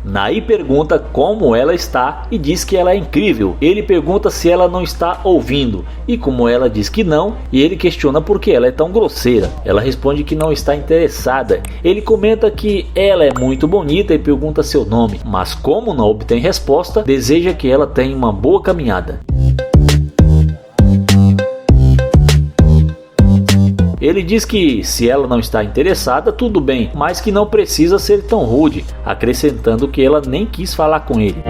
Nair pergunta como ela está e diz que ela é incrível. Ele pergunta se ela não está ouvindo e como ela diz que não, e ele questiona por que ela é tão grosseira. Ela responde que não está interessada. Ele comenta que ela é muito bonita e pergunta seu nome, mas como não obtém resposta, deseja que ela tenha uma boa caminhada. Ele diz que se ela não está interessada, tudo bem, mas que não precisa ser tão rude, acrescentando que ela nem quis falar com ele.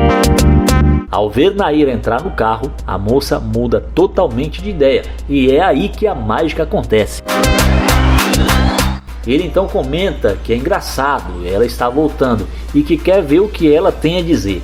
Ao ver Nair entrar no carro, a moça muda totalmente de ideia, e é aí que a mágica acontece. Ele então comenta que é engraçado, ela está voltando e que quer ver o que ela tem a dizer.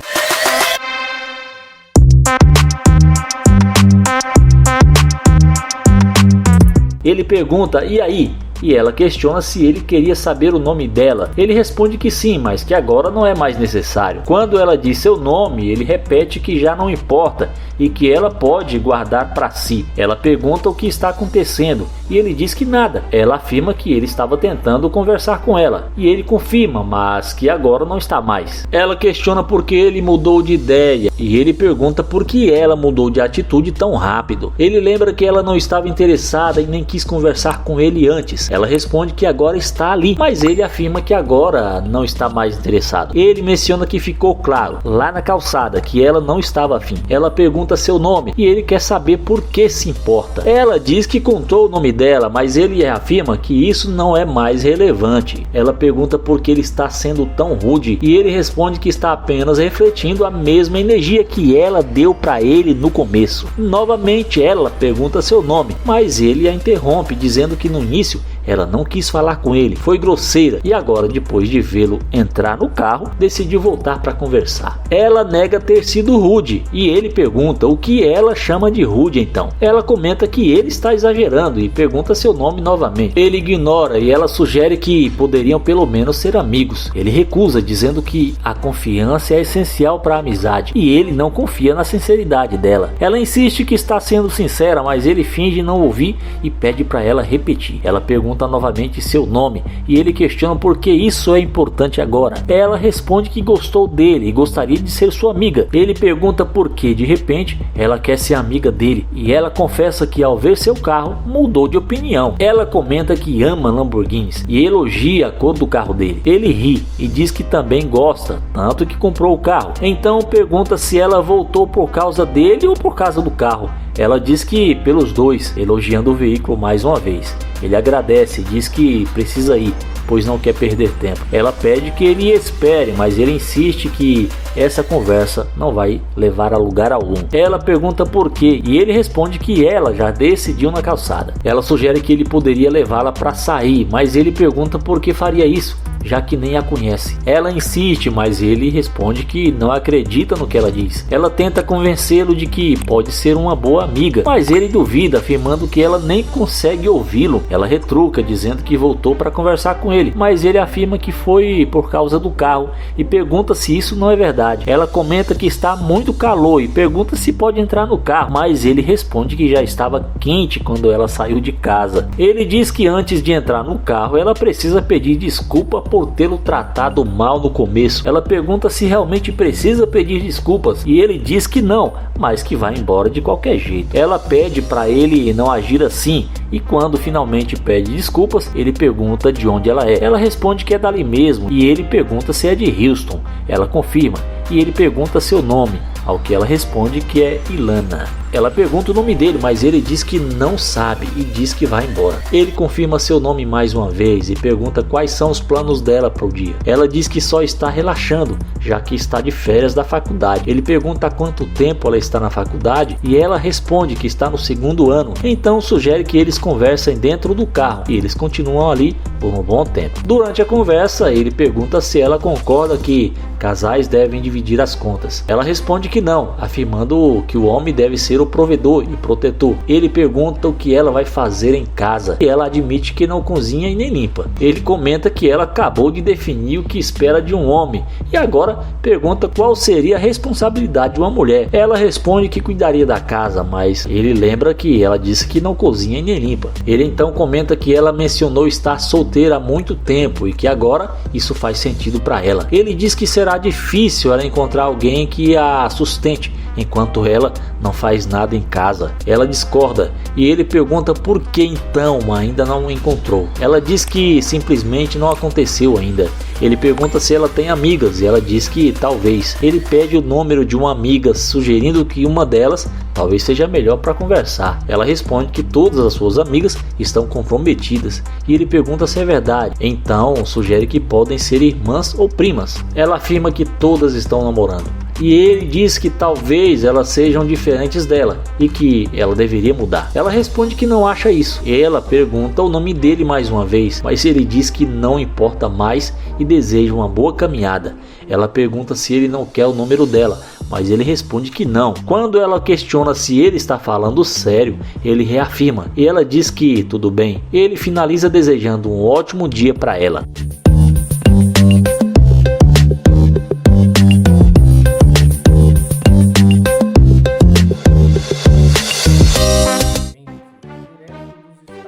Ele pergunta, e aí? E ela questiona se ele queria saber o nome dela. Ele responde que sim, mas que agora não é mais necessário. Quando ela diz seu nome, ele repete que já não importa e que ela pode guardar para si. Ela pergunta o que está acontecendo e ele diz que nada. Ela afirma que ele estava tentando conversar com ela e ele confirma, mas que agora não está mais. Ela questiona por que ele mudou de ideia e ele pergunta por que ela mudou de atitude tão rápido. Ele lembra que ela não estava interessada e nem quis conversar com ele antes. Ela responde que agora está ali, mas ele afirma que agora não está mais interessado. Ele menciona que ficou claro lá na calçada que ela não estava afim. Ela pergunta seu nome e ele quer saber por que se importa. Ela diz que contou o nome dela, mas ele afirma que isso não é mais relevante. Ela pergunta por que ele está sendo tão rude e ele responde que está apenas refletindo a mesma energia que ela deu para ele no começo. Novamente ela pergunta seu nome, mas ele a interrompe dizendo que no início ela não quis falar com ele, foi grosseira e agora, depois de vê-lo entrar no carro, decidiu voltar para conversar. Ela nega ter sido rude e ele pergunta o que ela chama de rude então. Ela comenta que ele está exagerando e pergunta seu nome novamente. Ele ignora e ela sugere que poderiam pelo menos ser amigos. Ele recusa, dizendo que a confiança é essencial para a amizade e ele não confia na sinceridade dela. Ela insiste que está sendo sincera, mas ele finge não ouvir e pede para ela repetir. Ela pergunta novamente seu nome e ele questiona por que isso é importante agora. Ela responde que gostou dele e gostaria de ser sua amiga. Ele pergunta por que de repente ela quer ser amiga dele e ela confessa que ao ver seu carro mudou de opinião. Ela comenta que ama Lamborghinis e elogia a cor do carro dele. Ele ri e diz que também gosta, tanto que comprou o carro. Então pergunta se ela voltou por causa dele ou por causa do carro. Ela diz que pelos dois, elogiando o veículo mais uma vez. Ele agradece e diz que precisa ir, pois não quer perder tempo. Ela pede que ele espere, mas ele insiste que essa conversa não vai levar a lugar algum. Ela pergunta por quê e ele responde que ela já decidiu na calçada. Ela sugere que ele poderia levá-la para sair, mas ele pergunta por que faria isso, já que nem a conhece. Ela insiste, mas ele responde que não acredita no que ela diz. Ela tenta convencê-lo de que pode ser uma boa amiga, mas ele duvida, afirmando que ela nem consegue ouvi-lo. Ela retruca, dizendo que voltou para conversar com ele, mas ele afirma que foi por causa do carro e pergunta se isso não é verdade. Ela comenta que está muito calor e pergunta se pode entrar no carro, mas ele responde que já estava quente quando ela saiu de casa. Ele diz que antes de entrar no carro ela precisa pedir desculpa por tê-lo tratado mal no começo. Ela pergunta se realmente precisa pedir desculpas e ele diz que não, mas que vai embora de qualquer jeito. Ela pede para ele não agir assim e quando finalmente pede desculpas, ele pergunta de onde ela é. Ela responde que é dali mesmo e ele pergunta se é de Houston. Ela confirma e ele pergunta seu nome, ao que ela responde que é Ilana. Ela pergunta o nome dele, mas ele diz que não sabe e diz que vai embora. Ele confirma seu nome mais uma vez e pergunta quais são os planos dela para o dia. Ela diz que só está relaxando, já que está de férias da faculdade. Ele pergunta há quanto tempo ela está na faculdade e ela responde que está no 2º ano. Então sugere que eles conversem dentro do carro e eles continuam ali por um bom tempo. Durante a conversa, ele pergunta se ela concorda que casais devem dividir dividir as contas. Ela responde que não, afirmando que o homem deve ser o provedor e protetor. Ele pergunta o que ela vai fazer em casa e ela admite que não cozinha e nem limpa. Ele comenta que ela acabou de definir o que espera de um homem e agora pergunta qual seria a responsabilidade de uma mulher. Ela responde que cuidaria da casa, mas ele lembra que ela disse que não cozinha e nem limpa. Ele então comenta que ela mencionou estar solteira há muito tempo e que agora isso faz sentido para ela. Ele diz que será difícil ela encontrar alguém que a sustente enquanto ela não faz nada em casa. Ela discorda e ele pergunta por que então ainda não encontrou. Ela diz que simplesmente não aconteceu ainda. Ele pergunta se ela tem amigas e ela diz que talvez. Ele pede o número de uma amiga, sugerindo que uma delas talvez seja melhor para conversar. Ela responde que todas as suas amigas estão comprometidas e ele pergunta se é verdade. Então sugere que podem ser irmãs ou primas. Ela afirma que todas estão namorando. E ele diz que talvez elas sejam diferentes dela e que ela deveria mudar. Ela responde que não acha isso. Ela pergunta o nome dele mais uma vez, mas ele diz que não importa mais e deseja uma boa caminhada. Ela pergunta se ele não quer o número dela, mas ele responde que não. Quando ela questiona se ele está falando sério, ele reafirma e ela diz que tudo bem. Ele finaliza desejando um ótimo dia para ela.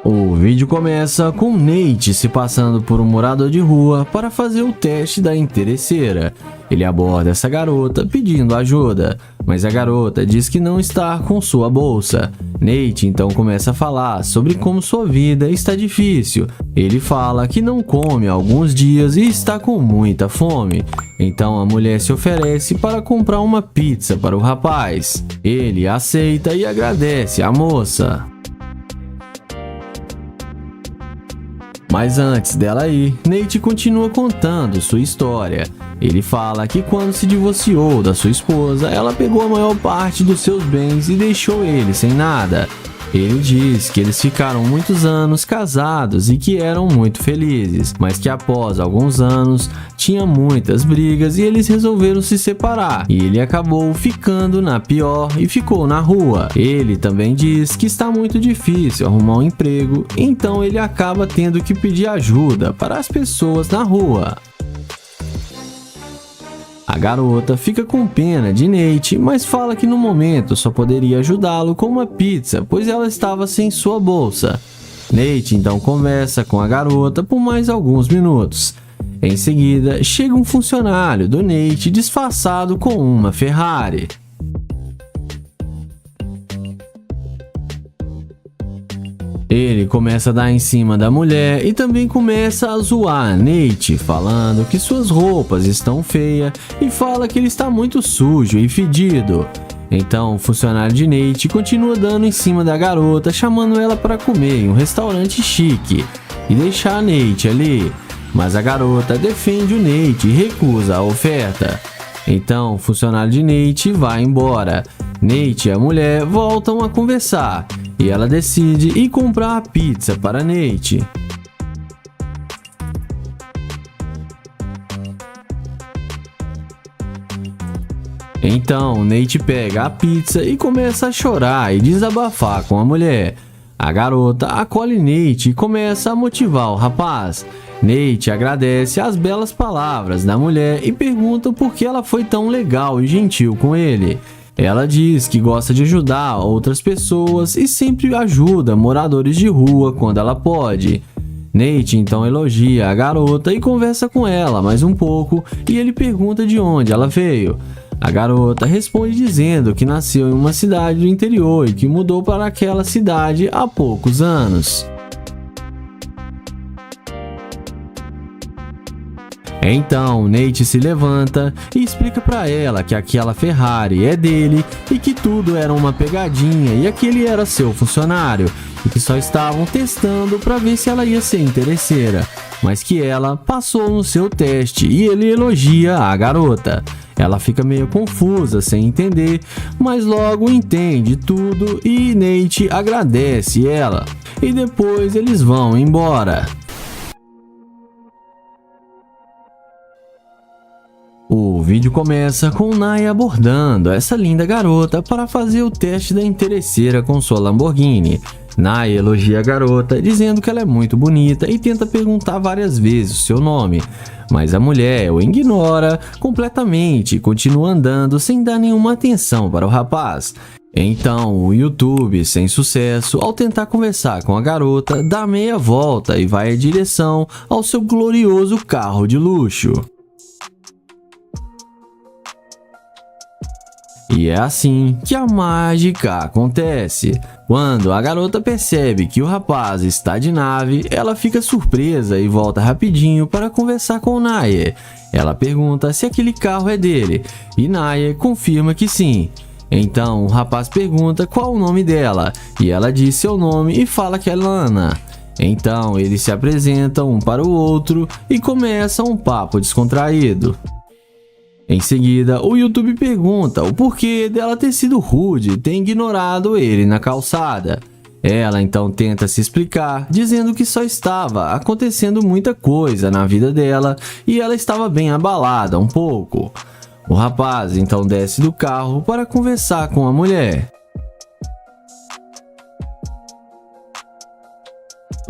O vídeo começa com Nate se passando por um morador de rua para fazer o teste da interesseira. Ele aborda essa garota pedindo ajuda, mas a garota diz que não está com sua bolsa. Nate então começa a falar sobre como sua vida está difícil. Ele fala que não come há alguns dias e está com muita fome. Então a mulher se oferece para comprar uma pizza para o rapaz. Ele aceita e agradece à moça. Mas antes dela ir, Nate continua contando sua história. Ele fala que quando se divorciou da sua esposa, ela pegou a maior parte dos seus bens e deixou ele sem nada. Ele diz que eles ficaram muitos anos casados e que eram muito felizes, mas que após alguns anos tinha muitas brigas e eles resolveram se separar. E ele acabou ficando na pior e ficou na rua. Ele também diz que está muito difícil arrumar um emprego, então ele acaba tendo que pedir ajuda para as pessoas na rua. A garota fica com pena de Nate, mas fala que no momento só poderia ajudá-lo com uma pizza, pois ela estava sem sua bolsa. Nate então conversa com a garota por mais alguns minutos. Em seguida, chega um funcionário do Nate disfarçado com uma Ferrari. Ele começa a dar em cima da mulher e também começa a zoar Nate, falando que suas roupas estão feias e fala que ele está muito sujo e fedido. Então o funcionário de Nate continua dando em cima da garota, chamando ela para comer em um restaurante chique e deixar a Nate ali. Mas a garota defende o Nate e recusa a oferta. Então o funcionário de Nate vai embora. Nate e a mulher voltam a conversar e ela decide ir comprar a pizza para Nate. Então Nate pega a pizza e começa a chorar e desabafar com a mulher. A garota acolhe Nate e começa a motivar o rapaz. Nate agradece as belas palavras da mulher e pergunta por que ela foi tão legal e gentil com ele. Ela diz que gosta de ajudar outras pessoas e sempre ajuda moradores de rua quando ela pode. Nate então elogia a garota e conversa com ela mais um pouco e ele pergunta de onde ela veio. A garota responde dizendo que nasceu em uma cidade do interior e que mudou para aquela cidade há poucos anos. Então Nate se levanta e explica para ela que aquela Ferrari é dele e que tudo era uma pegadinha e aquele era seu funcionário e que só estavam testando para ver se ela ia ser interesseira, mas que ela passou no seu teste e ele elogia a garota. Ela fica meio confusa, sem entender, mas logo entende tudo e Nate agradece ela. E depois eles vão embora. O vídeo começa com Naya abordando essa linda garota para fazer o teste da interesseira com sua Lamborghini. Naya elogia a garota, dizendo que ela é muito bonita e tenta perguntar várias vezes o seu nome, mas a mulher o ignora completamente e continua andando sem dar nenhuma atenção para o rapaz. Então o YouTube, sem sucesso, ao tentar conversar com a garota, dá meia volta e vai em direção ao seu glorioso carro de luxo. E é assim que a mágica acontece. Quando a garota percebe que o rapaz está de nave, ela fica surpresa e volta rapidinho para conversar com Naya. Ela pergunta se aquele carro é dele e Naya confirma que sim. Então o rapaz pergunta qual o nome dela e ela diz seu nome e fala que é Lana. Então eles se apresentam um para o outro e começa um papo descontraído. Em seguida, o YouTube pergunta o porquê dela ter sido rude e ter ignorado ele na calçada. Ela então tenta se explicar, dizendo que só estava acontecendo muita coisa na vida dela e ela estava bem abalada um pouco. O rapaz então desce do carro para conversar com a mulher.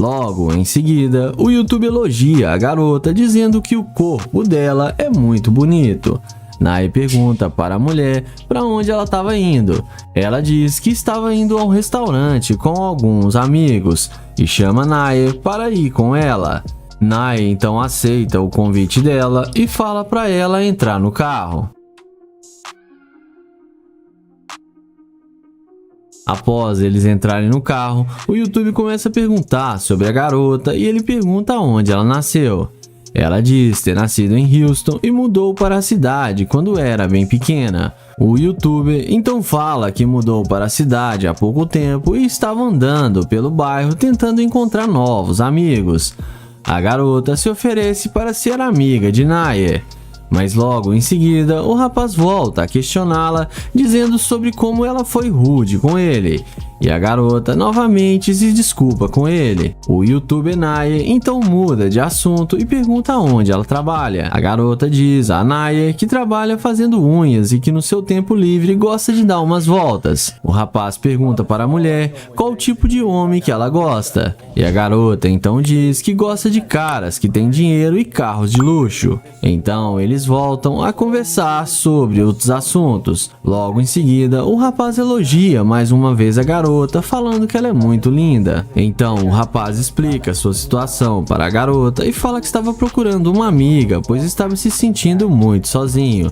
Logo em seguida, o YouTube elogia a garota, dizendo que o corpo dela é muito bonito. Naya pergunta para a mulher para onde ela estava indo. Ela diz que estava indo a um restaurante com alguns amigos e chama Naya para ir com ela. Naya então aceita o convite dela e fala para ela entrar no carro. Após eles entrarem no carro, o YouTube começa a perguntar sobre a garota e ele pergunta onde ela nasceu. Ela diz ter nascido em Houston e mudou para a cidade quando era bem pequena. O YouTuber então fala que mudou para a cidade há pouco tempo e estava andando pelo bairro tentando encontrar novos amigos. A garota se oferece para ser amiga de Naya. Mas logo em seguida, o rapaz volta a questioná-la, dizendo sobre como ela foi rude com ele. E a garota novamente se desculpa com ele. O YouTuber Naya então muda de assunto e pergunta onde ela trabalha. A garota diz a Naya que trabalha fazendo unhas e que no seu tempo livre gosta de dar umas voltas. O rapaz pergunta para a mulher qual tipo de homem que ela gosta. E a garota então diz que gosta de caras que têm dinheiro e carros de luxo. Então eles voltam a conversar sobre outros assuntos. Logo em seguida, o rapaz elogia mais uma vez a garota, falando que ela é muito linda. Então o rapaz explica sua situação para a garota e fala que estava procurando uma amiga, pois estava se sentindo muito sozinho,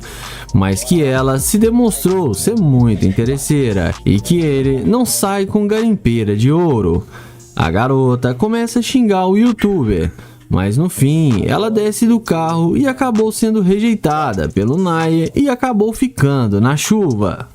mas que ela se demonstrou ser muito interesseira e que ele não sai com garimpeira de ouro. A garota começa a xingar o YouTuber, mas no fim ela desce do carro e acabou sendo rejeitada pelo Naya e acabou ficando na chuva.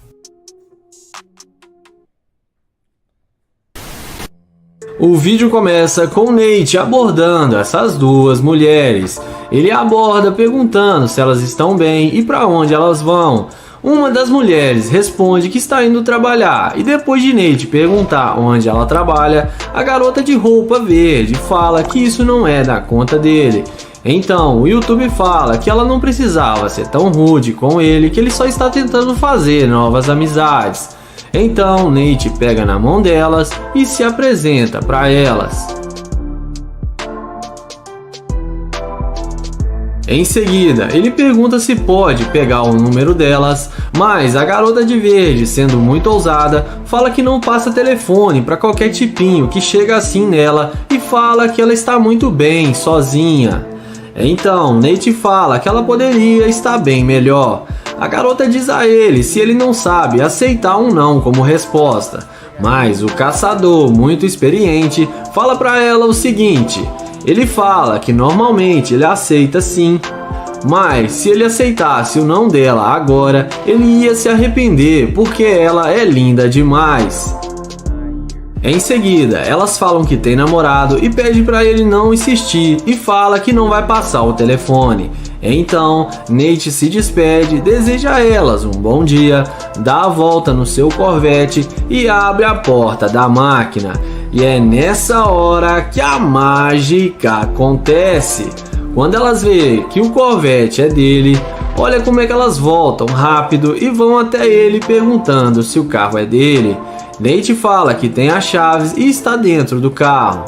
O vídeo começa com Nate abordando essas duas mulheres. Ele aborda perguntando se elas estão bem e para onde elas vão. Uma das mulheres responde que está indo trabalhar e depois de Nate perguntar onde ela trabalha, a garota de roupa verde fala que isso não é da conta dele. Então o YouTube fala que ela não precisava ser tão rude com ele, que ele só está tentando fazer novas amizades. Então Nate pega na mão delas e se apresenta para elas. Em seguida, ele pergunta se pode pegar o número delas, mas a garota de verde, sendo muito ousada, fala que não passa telefone para qualquer tipinho que chega assim nela e fala que ela está muito bem sozinha. Então Nate fala que ela poderia estar bem melhor. A garota diz a ele se ele não sabe aceitar um não como resposta, mas o caçador, muito experiente, fala para ela o seguinte: ele fala que normalmente ele aceita sim, mas se ele aceitasse o não dela agora, ele ia se arrepender porque ela é linda demais. Em seguida, elas falam que tem namorado e pede para ele não insistir e fala que não vai passar o telefone. Então, Nate se despede, deseja a elas um bom dia, dá a volta no seu Corvette e abre a porta da máquina. E é nessa hora que a mágica acontece. Quando elas veem que o Corvette é dele, Olha como é que elas voltam rápido e vão até ele perguntando se o carro é dele. Nate fala que tem as chaves e está dentro do carro.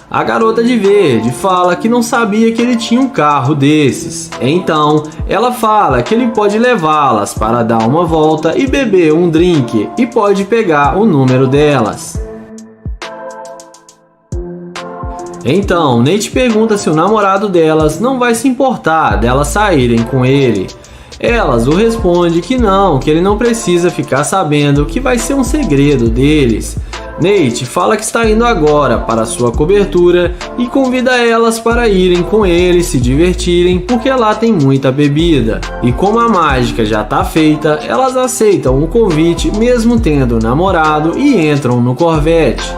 A garota de verde fala que não sabia que ele tinha um carro desses. Então, ela fala que ele pode levá-las para dar uma volta e beber um drink e pode pegar o número delas. Então, Nate pergunta se o namorado delas não vai se importar delas saírem com ele. Elas o respondem que ele não precisa ficar sabendo, que vai ser um segredo deles. Nate fala que está indo agora para sua cobertura e convida elas para irem com ele se divertirem, porque lá tem muita bebida. E como a mágica já está feita, elas aceitam o convite mesmo tendo namorado e entram no Corvette.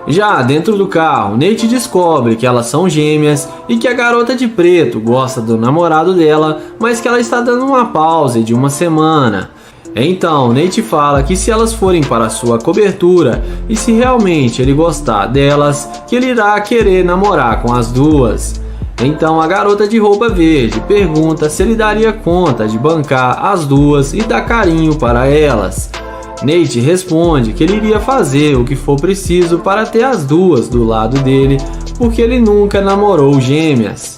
Já dentro do carro, Nate descobre que elas são gêmeas e que a garota de preto gosta do namorado dela, mas que ela está dando uma pausa de uma semana. Então, Nate fala que se elas forem para sua cobertura e se realmente ele gostar delas, que ele irá querer namorar com as duas. Então a garota de roupa verde pergunta se ele daria conta de bancar as duas e dar carinho para elas. Nate responde que ele iria fazer o que for preciso para ter as duas do lado dele, porque ele nunca namorou gêmeas.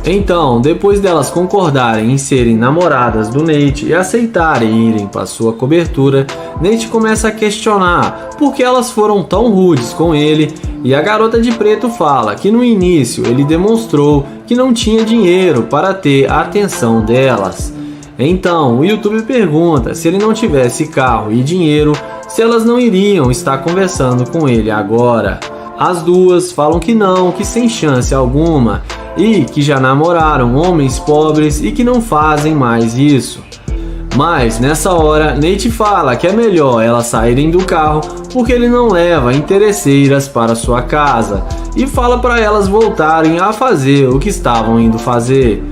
Então, depois delas concordarem em serem namoradas do Nate e aceitarem irem para sua cobertura, Nate começa a questionar por que elas foram tão rudes com ele, e a garota de preto fala que no início ele demonstrou que não tinha dinheiro para ter a atenção delas. Então, o YouTube pergunta se ele não tivesse carro e dinheiro, se elas não iriam estar conversando com ele agora. As duas falam que sem chance alguma, e que já namoraram homens pobres e que não fazem mais isso. Mas nessa hora, Nate fala que é melhor elas saírem do carro porque ele não leva interesseiras para sua casa e fala para elas voltarem a fazer o que estavam indo fazer.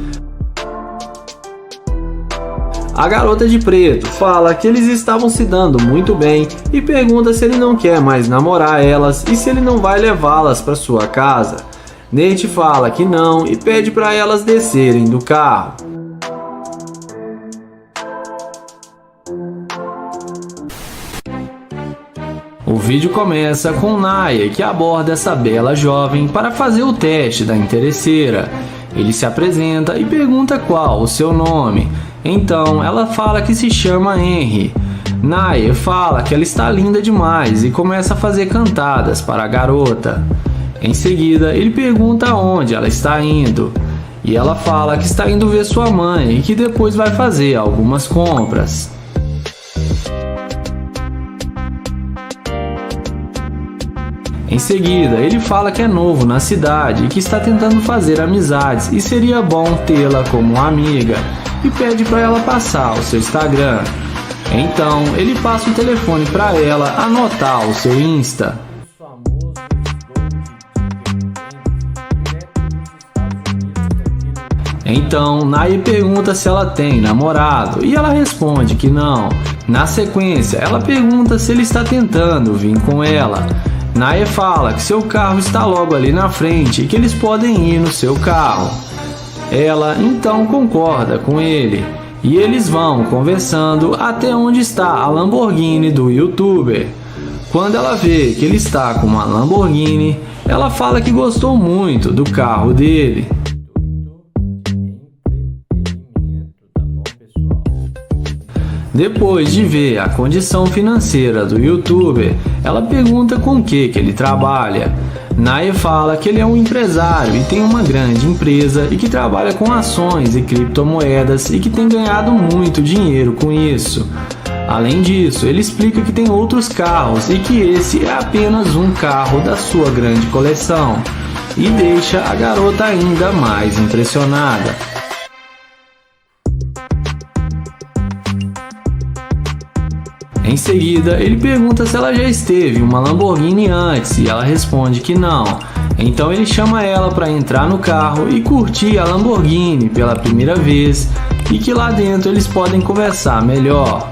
A garota de preto fala que eles estavam se dando muito bem e pergunta se ele não quer mais namorar elas e se ele não vai levá-las para sua casa. Nate fala que não e pede para elas descerem do carro. O vídeo começa com Naya, que aborda essa bela jovem para fazer o teste da interesseira. Ele se apresenta e pergunta qual o seu nome. Então ela fala que se chama Henry. Naya fala que ela está linda demais e começa a fazer cantadas para a garota. Em seguida, ele pergunta aonde ela está indo. E ela fala que está indo ver sua mãe e que depois vai fazer algumas compras. Em seguida, ele fala que é novo na cidade e que está tentando fazer amizades e seria bom tê-la como uma amiga, e pede para ela passar o seu Instagram. Então, ele passa o telefone para ela anotar o seu Insta. Então, Naya pergunta se ela tem namorado e ela responde que não. Na sequência, ela pergunta se ele está tentando vir com ela. Naya fala que seu carro está logo ali na frente e que eles podem ir no seu carro. Ela então concorda com ele e eles vão conversando até onde está a Lamborghini do YouTuber. Quando ela vê que ele está com uma Lamborghini, ela fala que gostou muito do carro dele. Depois de ver a condição financeira do YouTuber, ela pergunta com que ele trabalha. Naya fala que ele é um empresário e tem uma grande empresa e que trabalha com ações e criptomoedas e que tem ganhado muito dinheiro com isso. Além disso, ele explica que tem outros carros e que esse é apenas um carro da sua grande coleção, e deixa a garota ainda mais impressionada. Em seguida, ele pergunta se ela já esteve em uma Lamborghini antes e ela responde que não. Então ele chama ela para entrar no carro e curtir a Lamborghini pela primeira vez e que lá dentro eles podem conversar melhor.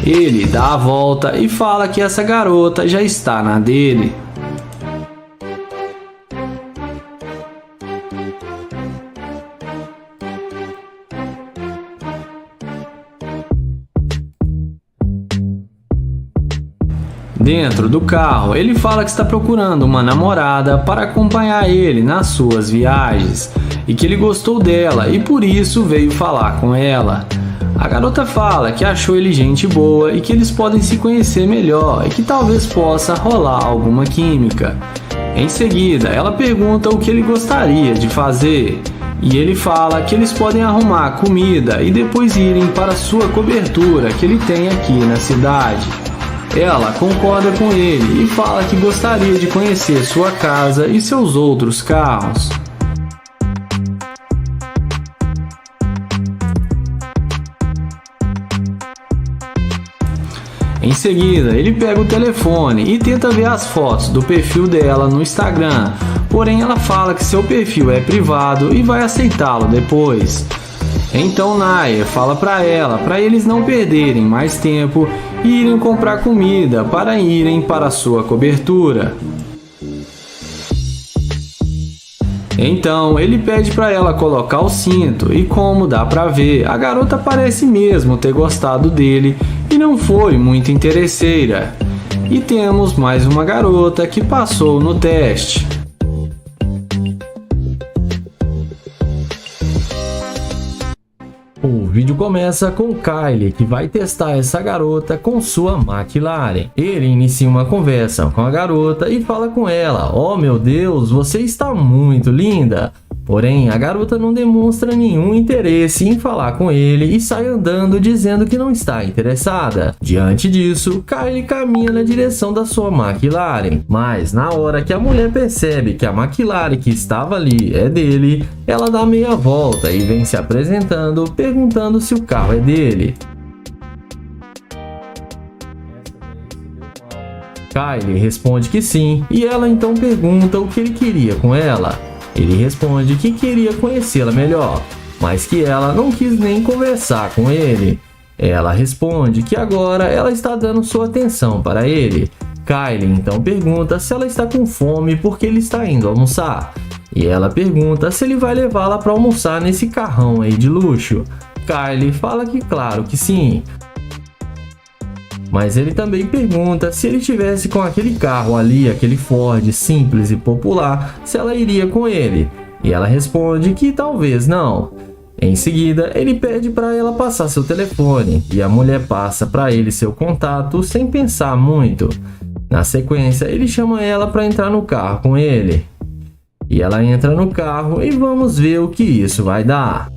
Ele dá a volta e fala que essa garota já está na dele. Dentro do carro, ele fala que está procurando uma namorada para acompanhar ele nas suas viagens e que ele gostou dela e por isso veio falar com ela. A garota fala que achou ele gente boa e que eles podem se conhecer melhor e que talvez possa rolar alguma química. Em seguida, ela pergunta o que ele gostaria de fazer e ele fala que eles podem arrumar comida e depois irem para sua cobertura que ele tem aqui na cidade. Ela concorda com ele e fala que gostaria de conhecer sua casa e seus outros carros. Em seguida, ele pega o telefone e tenta ver as fotos do perfil dela no Instagram, porém ela fala que seu perfil é privado e vai aceitá-lo depois. Então Nair fala para eles não perderem mais tempo e irem comprar comida para irem para sua cobertura. Então ele pede para ela colocar o cinto e como dá para ver, a garota parece mesmo ter gostado dele e não foi muito interesseira. E temos mais uma garota que passou no teste. O vídeo começa com Kylie, que vai testar essa garota com sua McLaren. Ele inicia uma conversa com a garota e fala com ela: "Oh meu Deus, você está muito linda!" Porém, a garota não demonstra nenhum interesse em falar com ele e sai andando dizendo que não está interessada. Diante disso, Kylie caminha na direção da sua McLaren. Mas na hora que a mulher percebe que a McLaren que estava ali é dele, ela dá meia volta e vem se apresentando, perguntando se o carro é dele. Kylie responde que sim, e ela então pergunta o que ele queria com ela. Ele responde que queria conhecê-la melhor, mas que ela não quis nem conversar com ele. Ela responde que agora ela está dando sua atenção para ele. Kylie então pergunta se ela está com fome porque ele está indo almoçar. E ela pergunta se ele vai levá-la para almoçar nesse carrão aí de luxo. Kylie fala que claro que sim. Mas ele também pergunta se ele tivesse com aquele carro ali, aquele Ford simples e popular, se ela iria com ele. E ela responde que talvez não. Em seguida, ele pede para ela passar seu telefone e a mulher passa para ele seu contato sem pensar muito. Na sequência, ele chama ela para entrar no carro com ele. E ela entra no carro e vamos ver o que isso vai dar.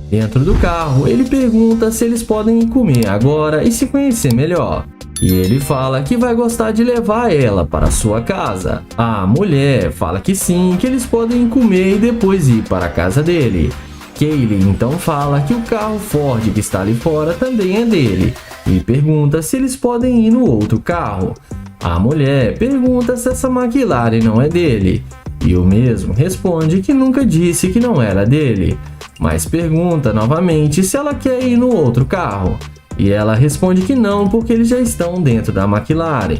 Dentro do carro, ele pergunta se eles podem comer agora e se conhecer melhor. E ele fala que vai gostar de levar ela para sua casa. A mulher fala que sim, que eles podem comer e depois ir para a casa dele. Kylie então fala que o carro Ford que está ali fora também é dele e pergunta se eles podem ir no outro carro. A mulher pergunta se essa McLaren não é dele e o mesmo responde que nunca disse que não era dele. Mas pergunta novamente se ela quer ir no outro carro. E ela responde que não, porque eles já estão dentro da McLaren.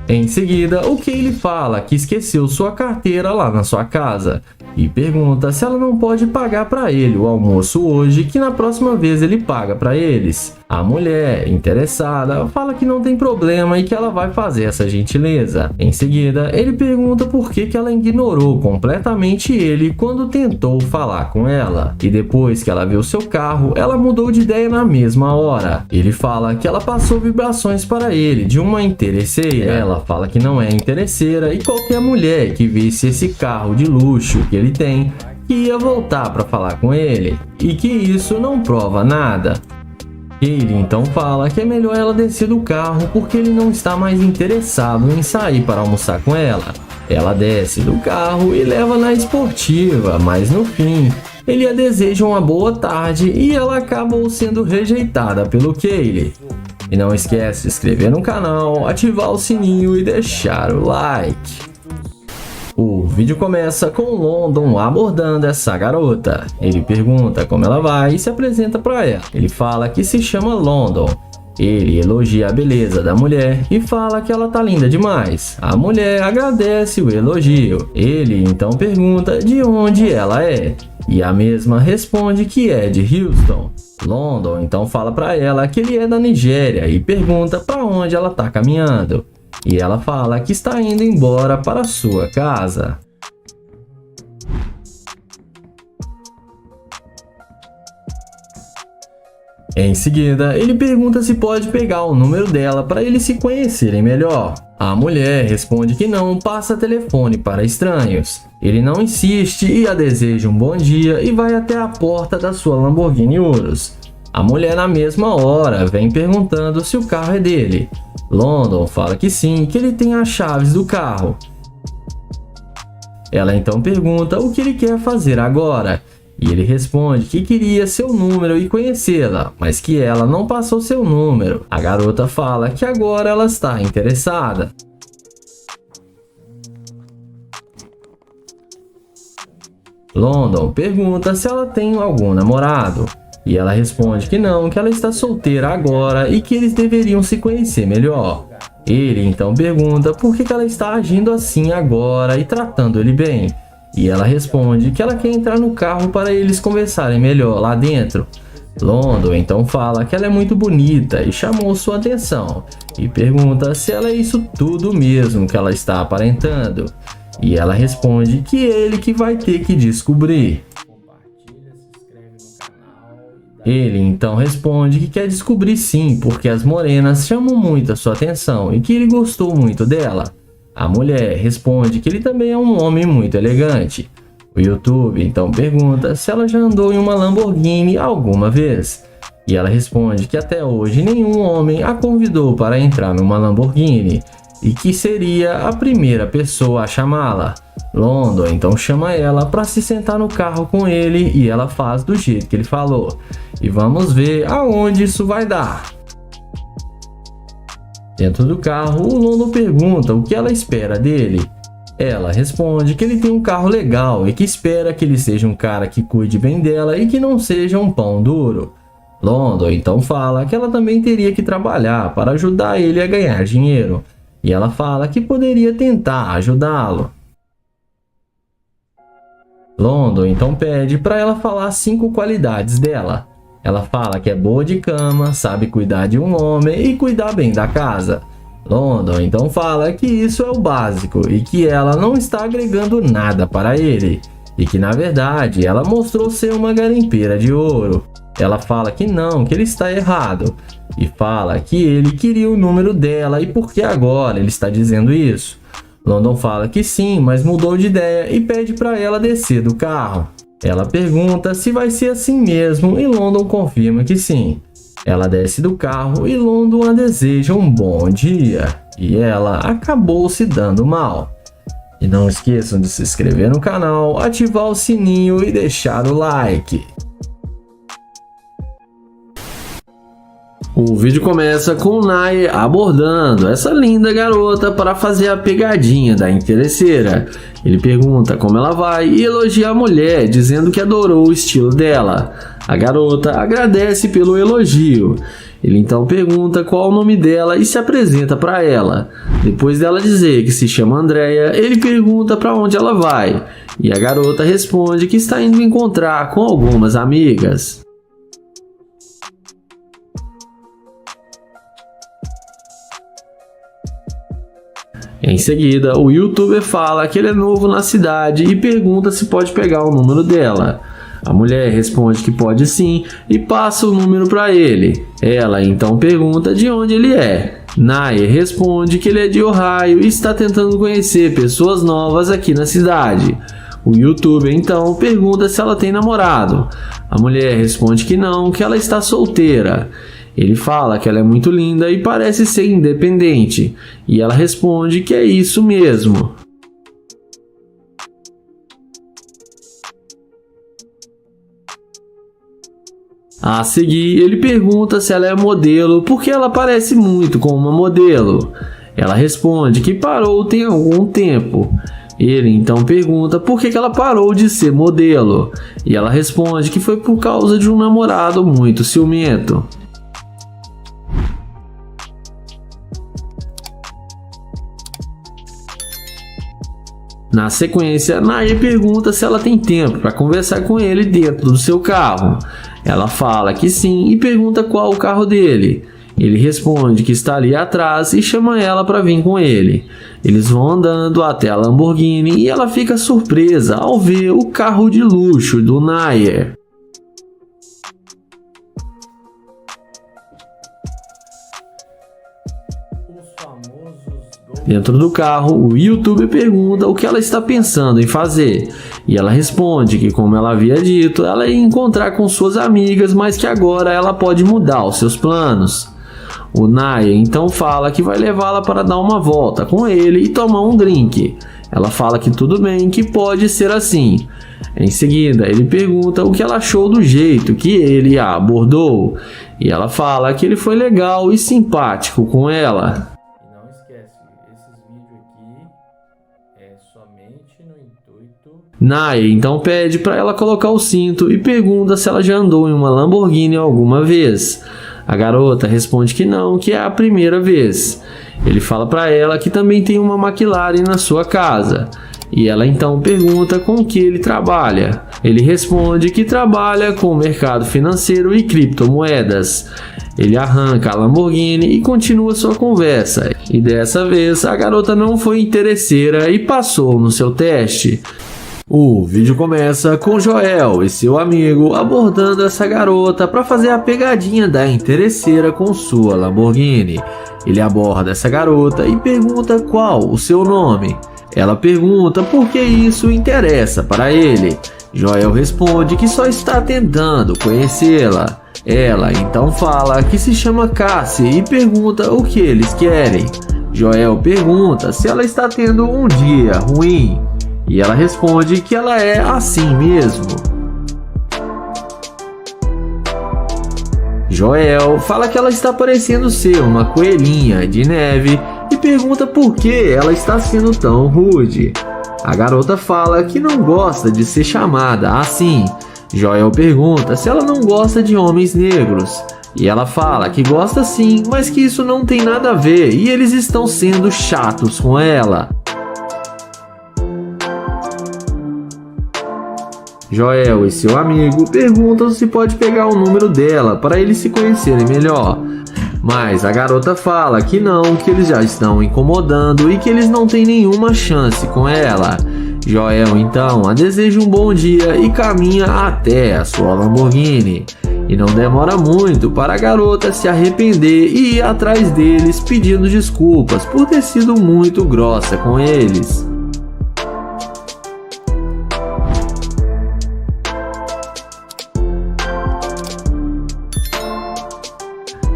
Em seguida, o Kylie fala que esqueceu sua carteira lá na sua casa. E pergunta se ela não pode pagar para ele o almoço hoje, que na próxima vez ele paga para eles. A mulher, interessada, fala que não tem problema e que ela vai fazer essa gentileza. Em seguida, ele pergunta por que ela ignorou completamente ele quando tentou falar com ela. E depois que ela viu seu carro, ela mudou de ideia na mesma hora. Ele fala que ela passou vibrações para ele de uma interesseira. Ela fala que não é interesseira e qualquer mulher que visse esse carro de luxo que ele tem, que ia voltar para falar com ele. E que isso não prova nada. Ele então fala que é melhor ela descer do carro porque ele não está mais interessado em sair para almoçar com ela. Ela desce do carro e leva na esportiva, mas no fim, ele a deseja uma boa tarde e ela acabou sendo rejeitada pelo Kylie. E não esquece de se inscrever no canal, ativar o sininho e deixar o like. O vídeo começa com London abordando essa garota. Ele pergunta como ela vai e se apresenta para ela. Ele fala que se chama London. Ele elogia a beleza da mulher e fala que ela tá linda demais. A mulher agradece o elogio. Ele então pergunta de onde ela é. E a mesma responde que é de Houston. London então fala para ela que ele é da Nigéria e pergunta para onde ela tá caminhando. E ela fala que está indo embora para sua casa. Em seguida, ele pergunta se pode pegar o número dela para eles se conhecerem melhor. A mulher responde que não passa telefone para estranhos. Ele não insiste e a deseja um bom dia e vai até a porta da sua Lamborghini Urus. A mulher na mesma hora vem perguntando se o carro é dele. London fala que sim, que ele tem as chaves do carro. Ela então pergunta o que ele quer fazer agora. E ele responde que queria seu número e conhecê-la, mas que ela não passou seu número. A garota fala que agora ela está interessada. London pergunta se ela tem algum namorado. E ela responde que não, que ela está solteira agora e que eles deveriam se conhecer melhor. Ele então pergunta por que ela está agindo assim agora e tratando ele bem. E ela responde que ela quer entrar no carro para eles conversarem melhor lá dentro. London então fala que ela é muito bonita e chamou sua atenção. E pergunta se ela é isso tudo mesmo que ela está aparentando. E ela responde que ele que vai ter que descobrir. Ele então responde que quer descobrir sim, porque as morenas chamam muito a sua atenção e que ele gostou muito dela. A mulher responde que ele também é um homem muito elegante. O YouTube então pergunta se ela já andou em uma Lamborghini alguma vez. E ela responde que até hoje nenhum homem a convidou para entrar numa Lamborghini e que seria a primeira pessoa a chamá-la. London então chama ela para se sentar no carro com ele e ela faz do jeito que ele falou. E vamos ver aonde isso vai dar. Dentro do carro, o London pergunta o que ela espera dele. Ela responde que ele tem um carro legal e que espera que ele seja um cara que cuide bem dela e que não seja um pão duro. London então fala que ela também teria que trabalhar para ajudar ele a ganhar dinheiro. E ela fala que poderia tentar ajudá-lo. London então pede para ela falar 5 qualidades dela. Ela fala que é boa de cama, sabe cuidar de um homem e cuidar bem da casa. London então fala que isso é o básico e que ela não está agregando nada para ele. E que na verdade ela mostrou ser uma garimpeira de ouro. Ela fala que não, que ele está errado. E fala que ele queria o número dela e por que agora ele está dizendo isso. London fala que sim, mas mudou de ideia e pede para ela descer do carro. Ela pergunta se vai ser assim mesmo e London confirma que sim. Ela desce do carro e London a deseja um bom dia. E ela acabou se dando mal. E não esqueçam de se inscrever no canal, ativar o sininho e deixar o like. O vídeo começa com o Nye abordando essa linda garota para fazer a pegadinha da interesseira. Ele pergunta como ela vai e elogia a mulher, dizendo que adorou o estilo dela. A garota agradece pelo elogio. Ele então pergunta qual o nome dela e se apresenta para ela. Depois dela dizer que se chama Andrea, ele pergunta para onde ela vai. E a garota responde que está indo encontrar com algumas amigas. Em seguida, o youtuber fala que ele é novo na cidade e pergunta se pode pegar o número dela. A mulher responde que pode sim e passa o número para ele. Ela então pergunta de onde ele é. Nair responde que ele é de Ohio e está tentando conhecer pessoas novas aqui na cidade. O youtuber então pergunta se ela tem namorado. A mulher responde que não, que ela está solteira. Ele fala que ela é muito linda e parece ser independente, e ela responde que é isso mesmo. A seguir, ele pergunta se ela é modelo porque ela parece muito com uma modelo. Ela responde que parou tem algum tempo. Ele então pergunta por que ela parou de ser modelo. E ela responde que foi por causa de um namorado muito ciumento. Na sequência, Naya pergunta se ela tem tempo para conversar com ele dentro do seu carro. Ela fala que sim e pergunta qual o carro dele. Ele responde que está ali atrás e chama ela para vir com ele. Eles vão andando até a Lamborghini e ela fica surpresa ao ver o carro de luxo do Naya. Dentro do carro, o youtuber pergunta o que ela está pensando em fazer. E ela responde que, como ela havia dito, ela ia encontrar com suas amigas, mas que agora ela pode mudar os seus planos. O Naya então fala que vai levá-la para dar uma volta com ele e tomar um drink. Ela fala que tudo bem, que pode ser assim. Em seguida, ele pergunta o que ela achou do jeito que ele a abordou. E ela fala que ele foi legal e simpático com ela. Naya então pede para ela colocar o cinto e pergunta se ela já andou em uma Lamborghini alguma vez. A garota responde que não, que é a primeira vez. Ele fala para ela que também tem uma McLaren na sua casa. E ela então pergunta com o que ele trabalha. Ele responde que trabalha com o mercado financeiro e criptomoedas. Ele arranca a Lamborghini e continua sua conversa. E dessa vez a garota não foi interesseira e passou no seu teste. O vídeo começa com Joel e seu amigo abordando essa garota para fazer a pegadinha da interesseira com sua Lamborghini. Ele aborda essa garota e pergunta qual o seu nome. Ela pergunta por que isso interessa para ele. Joel responde que só está tentando conhecê-la. Ela então fala que se chama Cassie e pergunta o que eles querem. Joel pergunta se ela está tendo um dia ruim. E ela responde que ela é assim mesmo. Joel fala que ela está parecendo ser uma coelhinha de neve e pergunta por que ela está sendo tão rude. A garota fala que não gosta de ser chamada assim. Joel pergunta se ela não gosta de homens negros. E ela fala que gosta sim, mas que isso não tem nada a ver e eles estão sendo chatos com ela. Joel e seu amigo perguntam se pode pegar o número dela para eles se conhecerem melhor. Mas a garota fala que não, que eles já estão incomodando e que eles não têm nenhuma chance com ela. Joel então a deseja um bom dia e caminha até a sua Lamborghini. E não demora muito para a garota se arrepender e ir atrás deles pedindo desculpas por ter sido muito grossa com eles.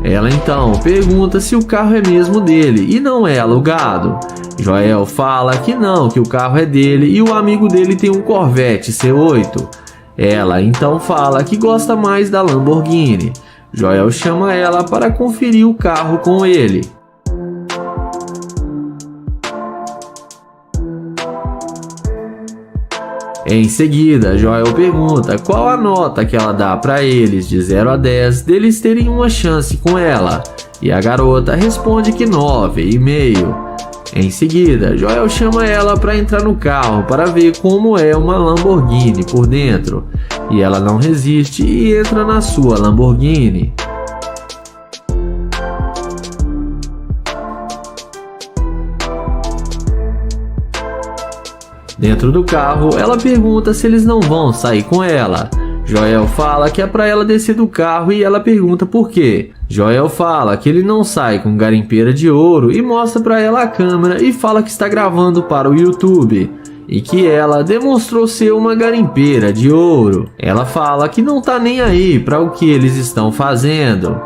Ela então pergunta se o carro é mesmo dele e não é alugado. Joel fala que não, que o carro é dele e o amigo dele tem um Corvette C8. Ela então fala que gosta mais da Lamborghini. Joel chama ela para conferir o carro com ele. Em seguida, Joel pergunta qual a nota que ela dá para eles de 0 a 10 deles terem uma chance com ela. E a garota responde que 9,5. Em seguida, Joel chama ela para entrar no carro para ver como é uma Lamborghini por dentro. E ela não resiste e entra na sua Lamborghini. Dentro do carro, ela pergunta se eles não vão sair com ela. Joel fala que é para ela descer do carro e ela pergunta por quê. Joel fala que ele não sai com garimpeira de ouro e mostra para ela a câmera e fala que está gravando para o YouTube. E que ela demonstrou ser uma garimpeira de ouro. Ela fala que não tá nem aí para o que eles estão fazendo.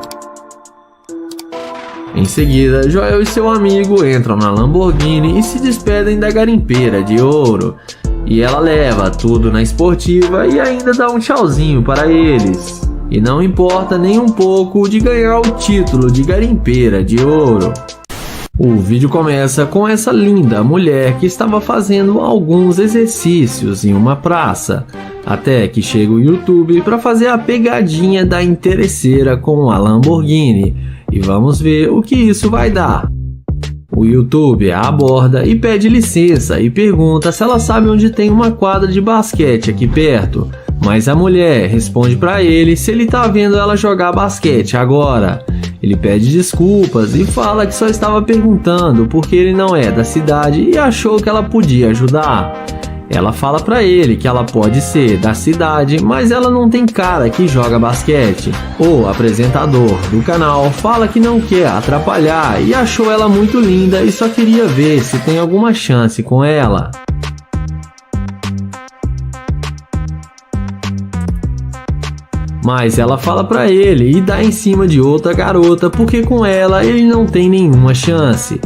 Em seguida, Joel e seu amigo entram na Lamborghini e se despedem da garimpeira de ouro. E ela leva tudo na esportiva e ainda dá um tchauzinho para eles. e não importa nem um pouco de ganhar o título de garimpeira de ouro. O vídeo começa com essa linda mulher que estava fazendo alguns exercícios em uma praça, até que chega o YouTube para fazer a pegadinha da interesseira com a Lamborghini, e vamos ver o que isso vai dar. O YouTube a aborda e pede licença e pergunta se ela sabe onde tem uma quadra de basquete aqui perto, mas a mulher responde para ele se ele tá vendo ela jogar basquete agora. Ele pede desculpas e fala que só estava perguntando porque ele não é da cidade e achou que ela podia ajudar. Ela fala para ele que ela pode ser da cidade, mas ela não tem cara que joga basquete. O apresentador do canal fala que não quer atrapalhar e achou ela muito linda e só queria ver se tem alguma chance com ela. Mas ela fala pra ele e dá em cima de outra garota porque com ela ele não tem nenhuma chance.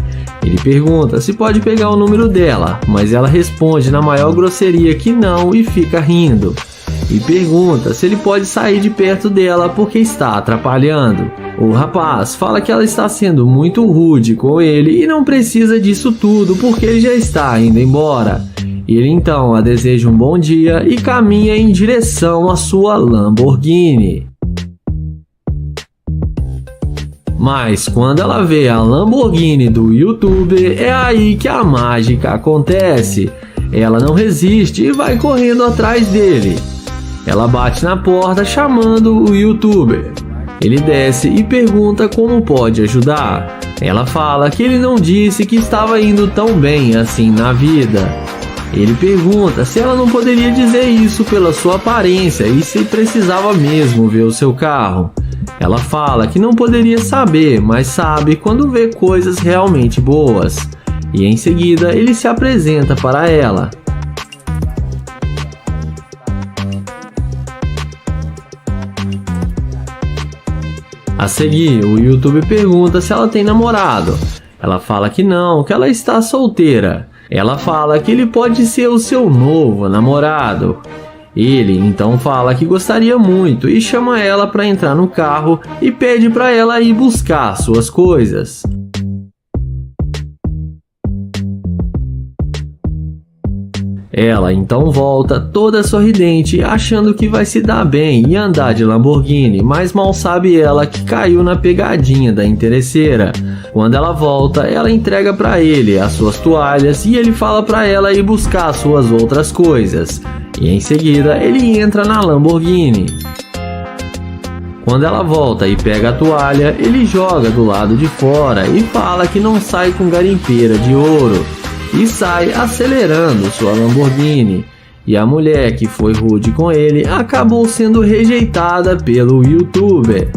Ele pergunta se pode pegar o número dela, mas ela responde na maior grosseria que não e fica rindo. E pergunta se ele pode sair de perto dela porque está atrapalhando. O rapaz fala que ela está sendo muito rude com ele e não precisa disso tudo porque ele já está indo embora. Ele então a deseja um bom dia e caminha em direção à sua Lamborghini. Mas quando ela vê a Lamborghini do YouTube, é aí que a mágica acontece. Ela não resiste e vai correndo atrás dele. Ela bate na porta chamando o YouTuber. Ele desce e pergunta como pode ajudar. Ela fala que ele não disse que estava indo tão bem assim na vida. Ele pergunta se ela não poderia dizer isso pela sua aparência e se precisava mesmo ver o seu carro. Ela fala que não poderia saber, mas sabe quando vê coisas realmente boas. E em seguida ele se apresenta para ela. A seguir, o YouTube pergunta se ela tem namorado. Ela fala que não, que ela está solteira. Ela fala que ele pode ser o seu novo namorado. Ele então fala que gostaria muito e chama ela para entrar no carro e pede para ela ir buscar suas coisas. Ela então volta toda sorridente, achando que vai se dar bem e andar de Lamborghini, mas mal sabe ela que caiu na pegadinha da interesseira. Quando ela volta, ela entrega para ele as suas toalhas e ele fala para ela ir buscar suas outras coisas. E em seguida, ele entra na Lamborghini. Quando ela volta e pega a toalha, ele joga do lado de fora e fala que não sai com garimpeira de ouro. E sai acelerando sua Lamborghini. E a mulher que foi rude com ele acabou sendo rejeitada pelo YouTuber.